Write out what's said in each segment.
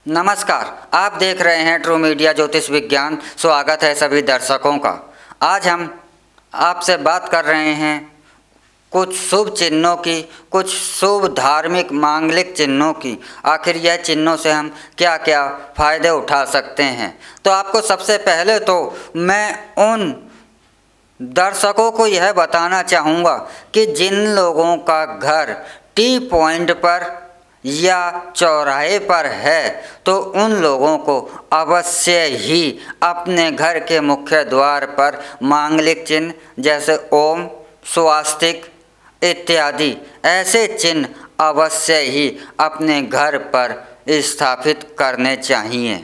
नमस्कार, आप देख रहे हैं ट्रू मीडिया ज्योतिष विज्ञान। स्वागत है सभी दर्शकों का। आज हम आपसे बात कर रहे हैं कुछ शुभ चिन्हों की, कुछ शुभ धार्मिक मांगलिक चिन्हों की। आखिर यह चिन्हों से हम क्या क्या फ़ायदे उठा सकते हैं। तो आपको सबसे पहले तो मैं उन दर्शकों को यह बताना चाहूँगा कि जिन लोगों का घर टी पॉइंट पर या चौराहे पर है तो उन लोगों को अवश्य ही अपने घर के मुख्य द्वार पर मांगलिक चिन्ह जैसे ओम, स्वास्तिक इत्यादि ऐसे चिन्ह अवश्य ही अपने घर पर स्थापित करने चाहिए।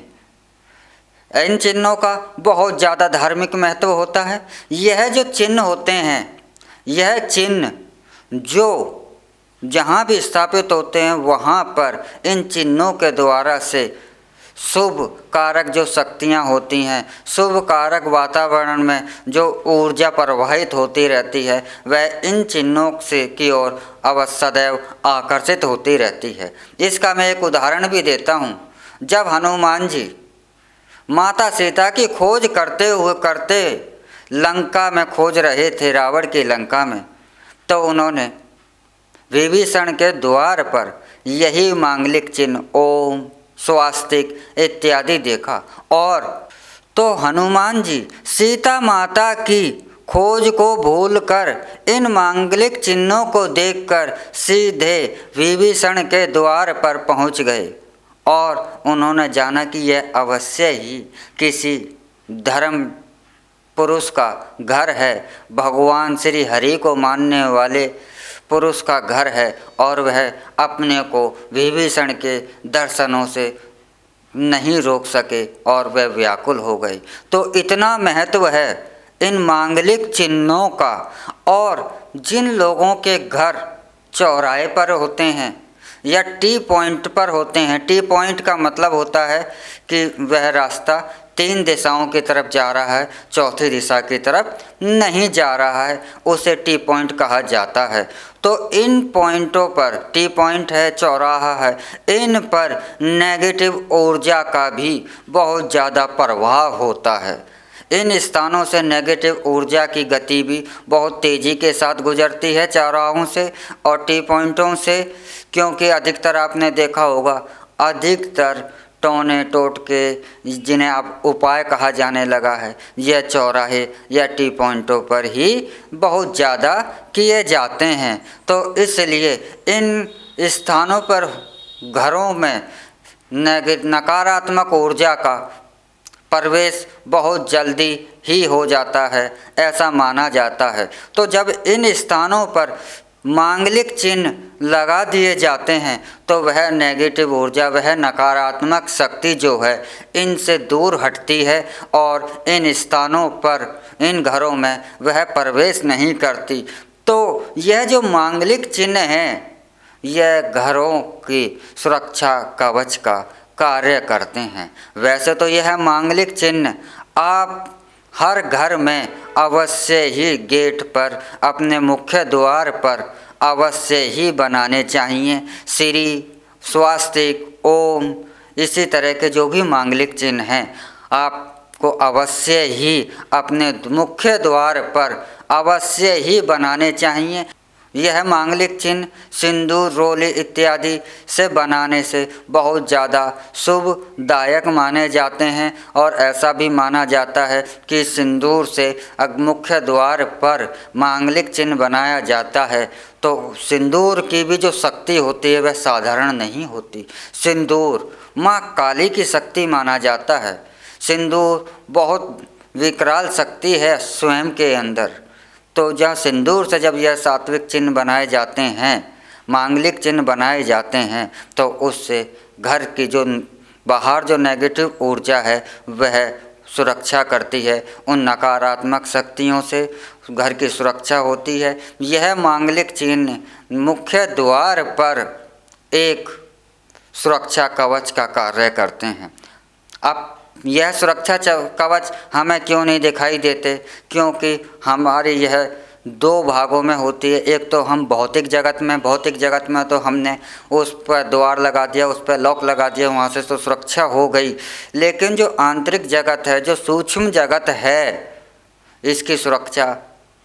इन चिन्हों का बहुत ज़्यादा धार्मिक महत्व होता है। यह जो चिन्ह होते हैं, यह चिन्ह जो जहाँ भी स्थापित होते हैं वहाँ पर इन चिन्हों के द्वारा से शुभ कारक जो शक्तियाँ होती हैं, शुभ कारक वातावरण में जो ऊर्जा प्रवाहित होती रहती है, वह इन चिन्हों से की ओर अवश्य सदैव आकर्षित होती रहती है। इसका मैं एक उदाहरण भी देता हूँ। जब हनुमान जी माता सीता की खोज करते लंका में खोज रहे थे, रावण की लंका में, तो उन्होंने विभीषण के द्वार पर यही मांगलिक चिन्ह ओम, स्वास्तिक इत्यादि देखा। और तो हनुमान जी सीता माता की खोज को भूलकर इन मांगलिक चिन्हों को देखकर सीधे विभीषण के द्वार पर पहुंच गए और उन्होंने जाना कि यह अवश्य ही किसी धर्म पुरुष का घर है, भगवान श्री हरि को मानने वाले पुरुष का घर है, और वह अपने को विभीषण के दर्शनों से नहीं रोक सके और वह व्याकुल हो गई। तो इतना महत्व है इन मांगलिक चिन्हों का। और जिन लोगों के घर चौराहे पर होते हैं या टी पॉइंट पर होते हैं, टी पॉइंट का मतलब होता है कि वह रास्ता 3 दिशाओं की तरफ जा रहा है, चौथी दिशा की तरफ नहीं जा रहा है, उसे टी पॉइंट कहा जाता है। तो इन पॉइंटों पर, टी पॉइंट है, चौराहा है, इन पर नेगेटिव ऊर्जा का भी बहुत ज़्यादा प्रभाव होता है। इन स्थानों से नेगेटिव ऊर्जा की गति भी बहुत तेज़ी के साथ गुजरती है, चौराहों से और टी पॉइंटों से। क्योंकि अधिकतर आपने देखा होगा, अधिकतर टोने टोटके जिन्हें अब उपाय कहा जाने लगा है, यह चौराहे या टी पॉइंटों पर ही बहुत ज़्यादा किए जाते हैं। तो इसलिए इन स्थानों पर घरों में नकारात्मक ऊर्जा का प्रवेश बहुत जल्दी ही हो जाता है, ऐसा माना जाता है। तो जब इन स्थानों पर मांगलिक चिन्ह लगा दिए जाते हैं तो वह नेगेटिव ऊर्जा, वह नकारात्मक शक्ति जो है इनसे दूर हटती है और इन स्थानों पर, इन घरों में वह प्रवेश नहीं करती। तो यह जो मांगलिक चिन्ह हैं, यह घरों की सुरक्षा कवच का कार्य करते हैं। वैसे तो यह मांगलिक चिन्ह आप हर घर में अवश्य ही गेट पर, अपने मुख्य द्वार पर अवश्य ही बनाने चाहिए। श्री, स्वास्तिक, ओम, इसी तरह के जो भी मांगलिक चिन्ह हैं आपको अवश्य ही अपने मुख्य द्वार पर अवश्य ही बनाने चाहिए। यह मांगलिक चिन्ह सिंदूर, रोली इत्यादि से बनाने से बहुत ज़्यादा शुभदायक माने जाते हैं। और ऐसा भी माना जाता है कि सिंदूर से मुख्य द्वार पर मांगलिक चिन्ह बनाया जाता है तो सिंदूर की भी जो शक्ति होती है वह साधारण नहीं होती। सिंदूर माँ काली की शक्ति माना जाता है। सिंदूर बहुत विकराल शक्ति है स्वयं के अंदर। तो जहाँ सिंदूर से जब यह सात्विक चिन्ह बनाए जाते हैं, मांगलिक चिन्ह बनाए जाते हैं, तो उससे घर की जो बाहर जो नेगेटिव ऊर्जा है वह सुरक्षा करती है, उन नकारात्मक शक्तियों से घर की सुरक्षा होती है। यह मांगलिक चिन्ह मुख्य द्वार पर एक सुरक्षा कवच का कार्य करते हैं। अब यह सुरक्षा कवच हमें क्यों नहीं दिखाई देते? क्योंकि हमारी यह दो भागों में होती है। एक तो हम भौतिक जगत में तो हमने उस पर द्वार लगा दिया, उस पर लॉक लगा दिया, वहाँ से तो सुरक्षा हो गई। लेकिन जो आंतरिक जगत है, जो सूक्ष्म जगत है, इसकी सुरक्षा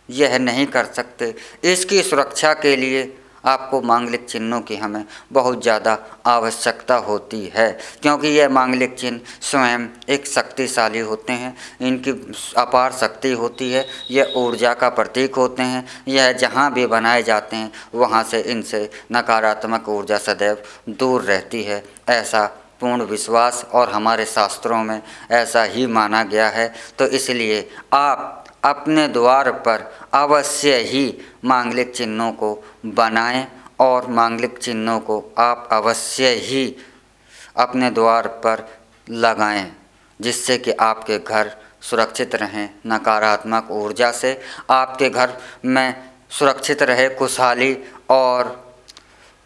यह नहीं कर सकते। इसकी सुरक्षा के लिए आपको मांगलिक चिन्हों की हमें बहुत ज़्यादा आवश्यकता होती है, क्योंकि यह मांगलिक चिन्ह स्वयं एक शक्तिशाली होते हैं। इनकी अपार शक्ति होती है, यह ऊर्जा का प्रतीक होते हैं। यह जहाँ भी बनाए जाते हैं वहाँ से इनसे नकारात्मक ऊर्जा सदैव दूर रहती है, ऐसा पूर्ण विश्वास और हमारे शास्त्रों में ऐसा ही माना गया है। तो इसलिए आप अपने द्वार पर अवश्य ही मांगलिक चिन्हों को बनाएं और मांगलिक चिन्हों को आप अवश्य ही अपने द्वार पर लगाएं, जिससे कि आपके घर सुरक्षित रहें नकारात्मक ऊर्जा से, आपके घर में सुरक्षित रहे, खुशहाली और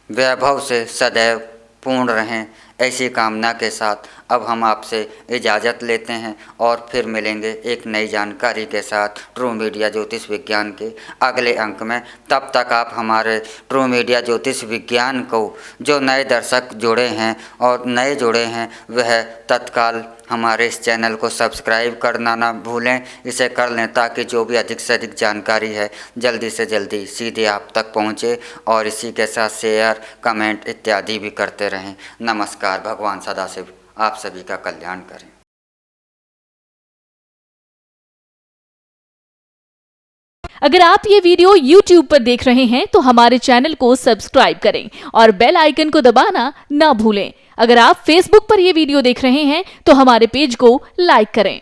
वैभव से सदैव पूर्ण रहें। ऐसी कामना के साथ अब हम आपसे इजाज़त लेते हैं और फिर मिलेंगे एक नई जानकारी के साथ ट्रू मीडिया ज्योतिष विज्ञान के अगले अंक में। तब तक आप हमारे ट्रू मीडिया ज्योतिष विज्ञान को, जो नए दर्शक जुड़े हैं और नए जुड़े हैं, वह तत्काल हमारे इस चैनल को सब्सक्राइब करना ना भूलें। इसे कर लें ताकि जो भी अधिक से अधिक जानकारी है जल्दी से जल्दी सीधे आप तक पहुँचे, और इसी के साथ शेयर, कमेंट इत्यादि भी करते रहें। नमस्कार। भगवान सदाशिव आप सभी का कल्याण करें। अगर आप ये वीडियो YouTube पर देख रहे हैं तो हमारे चैनल को सब्सक्राइब करें और बेल आइकन को दबाना ना भूलें। अगर आप Facebook पर ये वीडियो देख रहे हैं तो हमारे पेज को लाइक करें।